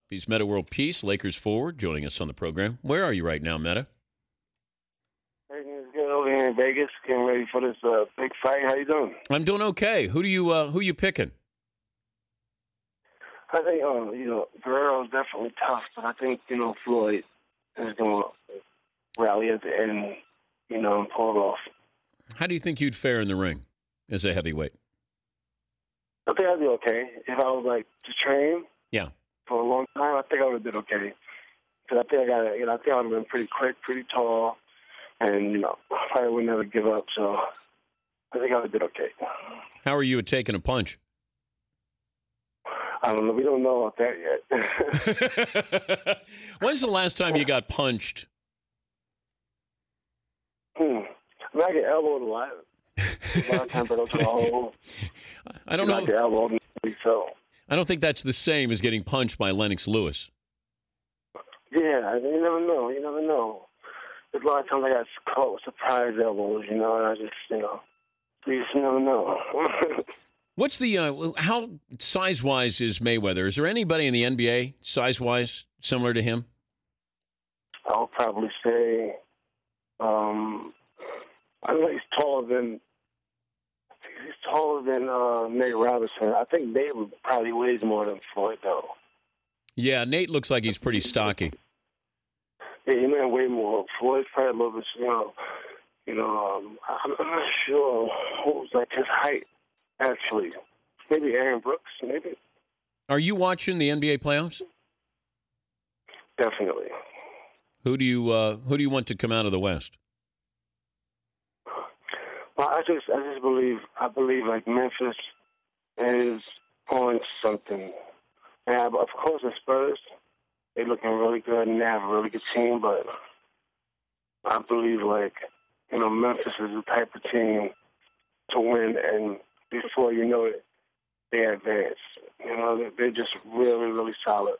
He's Metta World Peace, Lakers forward, joining us on the program. Where are you right now, Metta? Everything's good over here in Vegas, getting ready for this big fight. How you doing? I'm doing okay. Who you picking? I think, Guerrero's definitely tough, but I think, Floyd is going to rally at the end, and pull it off. How do you think you'd fare in the ring as a heavyweight? I think I'd be okay. If I was, to train for a long time, I think I would have did okay. Because I think I think I would have been pretty quick, pretty tall, and, I probably would never give up, so I think I would have did okay. How are you at taking a punch? I don't know. We don't know about that yet. When's the last time you got punched? I get elbowed a lot. A lot of times I go to the hole. I don't know. I get elbowed, so. I don't think that's the same as getting punched by Lennox Lewis. Yeah, you never know. You never know. There's a lot of times I got caught with surprise elbows, and I just, you just never know. What's the how size-wise is Mayweather? Is there anybody in the NBA size-wise similar to him? I'll probably say, I know he's taller than Nate Robinson. I think Nate probably weighs more than Floyd, though. Yeah, Nate looks like he's pretty stocky. Yeah, he may weigh more. Floyd's probably a little bit small. I'm not sure who's his height. Actually, maybe Aaron Brooks, maybe. Are you watching the NBA playoffs? Definitely. Who do you want to come out of the West? Well, I just believe Memphis is on something. And of course the Spurs, they're looking really good and they have a really good team, but I believe Memphis is the type of team to win, and before you know it, they advance. They're just really, really solid.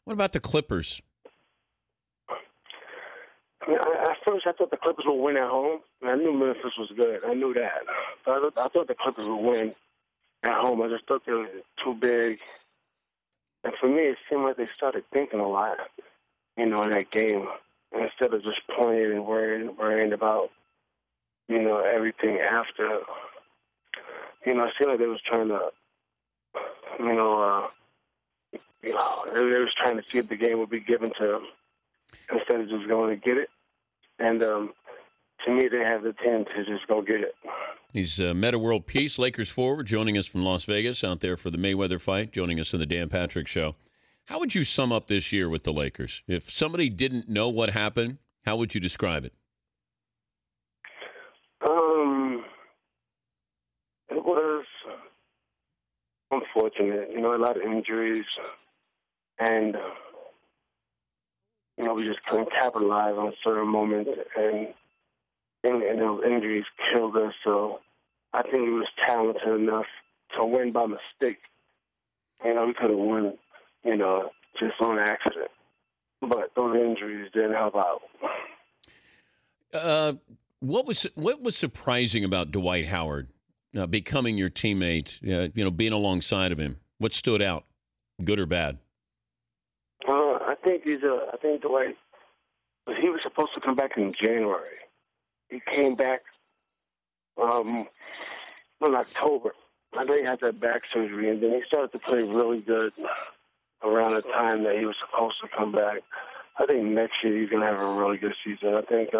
What about the Clippers? At first, I thought the Clippers would win at home. I knew Memphis was good. I knew that. But I thought the Clippers would win at home. I just thought they were too big. And for me, it seemed like they started thinking a lot, in that game, instead of just playing and worrying about, everything after. It seemed like they was trying to, they was trying to see if the game would be given to them instead of just going to get it. And to me, they have the team to just go get it. He's Metta World Peace, Lakers forward, joining us from Las Vegas, out there for the Mayweather fight, joining us in the Dan Patrick Show. How would you sum up this year with the Lakers? If somebody didn't know what happened, how would you describe it? It was unfortunate, a lot of injuries, and, we just couldn't capitalize on certain moments, and those injuries killed us, so I think we was talented enough to win by mistake. We could have won, just on accident, but those injuries didn't help out. What was surprising about Dwight Howard becoming your teammate? Being alongside of him. What stood out, good or bad? I think Dwight. He was supposed to come back in January. He came back in October. I know he had that back surgery, and then he started to play really good around the time that he was supposed to come back. I think next year he's going to have a really good season. I think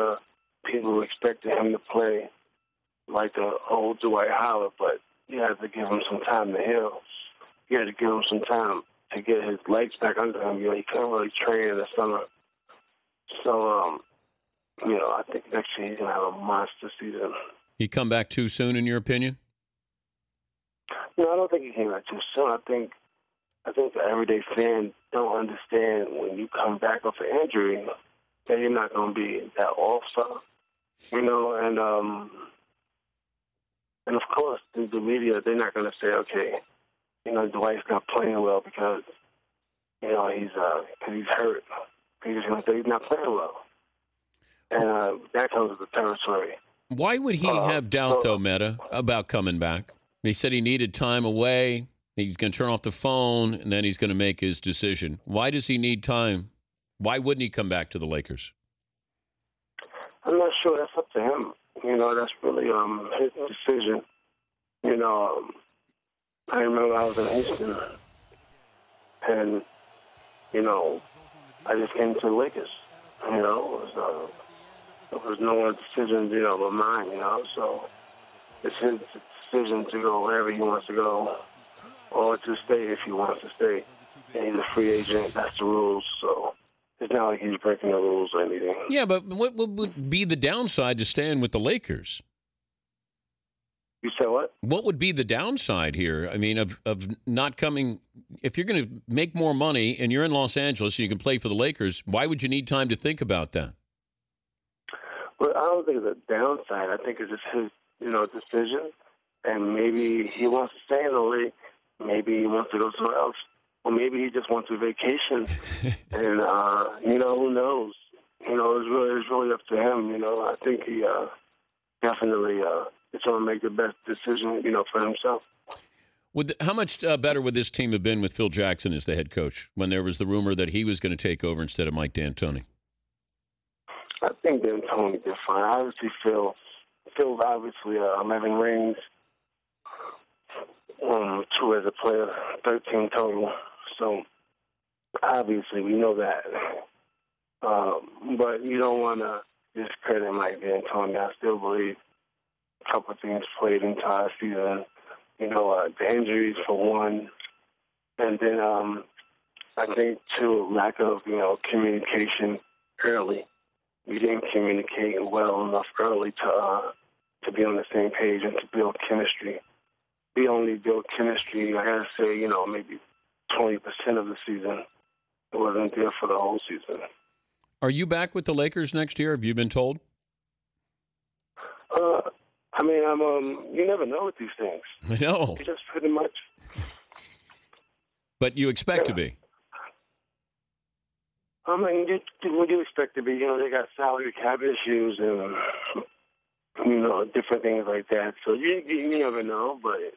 people expected him to play like the old Dwight Howard, but you have to give him some time to heal. You had to give him some time to get his legs back under him. He couldn't really train in the summer. So, I think next year he's going to have a monster season. He come back too soon, in your opinion? No, I don't think he came back too soon. I think the everyday fan don't understand when you come back off an injury that you're not going to be that all-star, and of course the media, they're not going to say, okay, Dwight's not playing well because he's hurt. He's just going to say he's not playing well, and that comes with the territory. Why would he have doubt, though, Metta, about coming back? He said he needed time away. He's going to turn off the phone, and then he's going to make his decision. Why does he need time? Why wouldn't he come back to the Lakers? I'm not sure. That's up to him. That's really his decision. I remember I was in Houston, and, I just came to the Lakers. It was no one's decision, but mine, so it's his decision to go wherever he wants to go or to stay if he wants to stay. And he's a free agent. That's the rules, so it's not like he's breaking the rules or anything. Yeah, but what would be the downside to staying with the Lakers? You said what? What would be the downside here? I mean, of not coming – if you're going to make more money and you're in Los Angeles and you can play for the Lakers, why would you need time to think about that? Well, I don't think it's a downside. I think it's just his, decision. And maybe he wants to stay in the league. Maybe he wants to go somewhere else. Or maybe he just wants a vacation. And, who knows? It's really up to him. I think he definitely is going to make the best decision, for himself. How much better would this team have been with Phil Jackson as the head coach when there was the rumor that he was going to take over instead of Mike D'Antoni? I think D'Antoni did fine. Obviously, Phil's obviously 11 rings, 2 as a player, 13 total. So, obviously, we know that. But you don't want to discredit Mike D'Antoni. I still believe a couple of things played into our season. The injuries for one, and then I think, too, lack of, communication early. We didn't communicate well enough early to be on the same page and to build chemistry. We only built chemistry, I gotta say, maybe 20% of the season. It wasn't there for the whole season. Are you back with the Lakers next year? Have you been told? You never know with these things. I know. You just pretty much. But you expect to be. What do you expect to be? They got salary cap issues and, different things like that. So you never know. But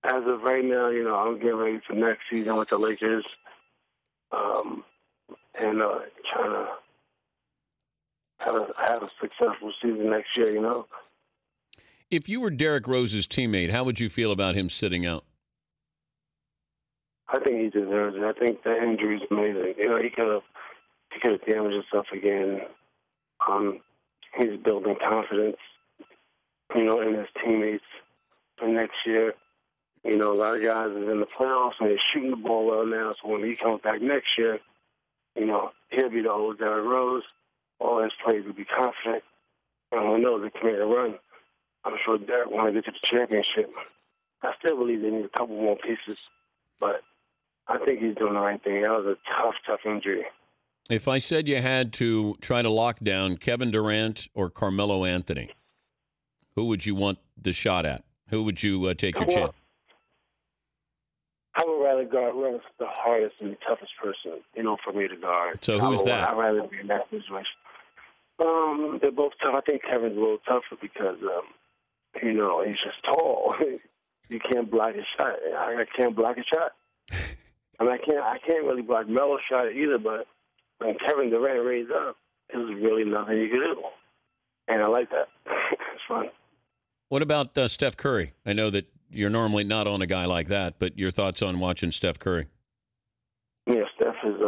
as of right now, I'm getting ready for next season with the Lakers and trying to have a successful season next year, If you were Derrick Rose's teammate, how would you feel about him sitting out? I think he deserves it. I think the injury's amazing. He could have damaged himself again. He's building confidence, in his teammates for next year. A lot of guys are in the playoffs and they're shooting the ball well now. So when he comes back next year, he'll be the old Derrick Rose. All his plays will be confident. And we know they can make a run. I'm sure Derrick want to get to the championship. I still believe they need a couple more pieces, but I think he's doing the right thing. That was a tough injury. If I said you had to try to lock down Kevin Durant or Carmelo Anthony, who would you want the shot at? Who would you take your chance? I would rather guard whoever's the hardest and the toughest person, for me to guard. So who's that? I'd rather be in that situation. They're both tough. I think Kevin's a little tougher because, he's just tall. You can't block his shot. I can't block his shot. I can't really block Melo's shot either, but when Kevin Durant raised up, it was really nothing you could do. And I like that. It's fun. What about Steph Curry? I know that you're normally not on a guy like that, but your thoughts on watching Steph Curry? Yeah, Steph is,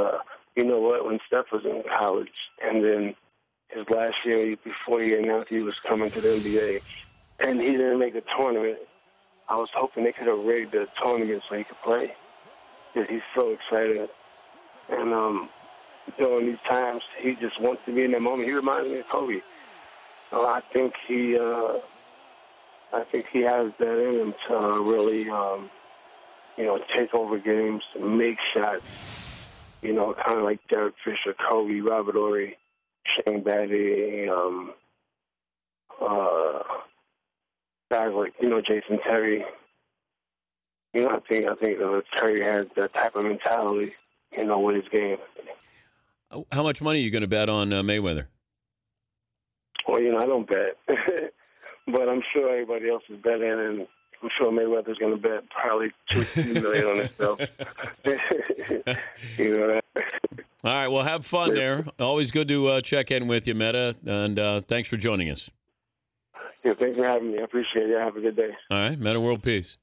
you know what, when Steph was in college and then his last year before he announced he was coming to the NBA and he didn't make the tournament, I was hoping they could have rigged the tournament so he could play. Because he's so excited. And during these times, he just wants to be in that moment. He reminds me of Kobe. I think he has that in him to really, take over games, make shots. Kind of like Derek Fisher, Kobe, Robert Horry, Shane Battier, guys like Jason Terry. I think Curry has that type of mentality, with his game. How much money are you going to bet on Mayweather? Well, I don't bet, but I'm sure everybody else is betting, and I'm sure Mayweather's going to bet probably $2 million on himself. You know that. All right, well, have fun there. Always good to check in with you, Metta, and thanks for joining us. Yeah, thanks for having me. I appreciate it. Have a good day. All right, Metta World Peace.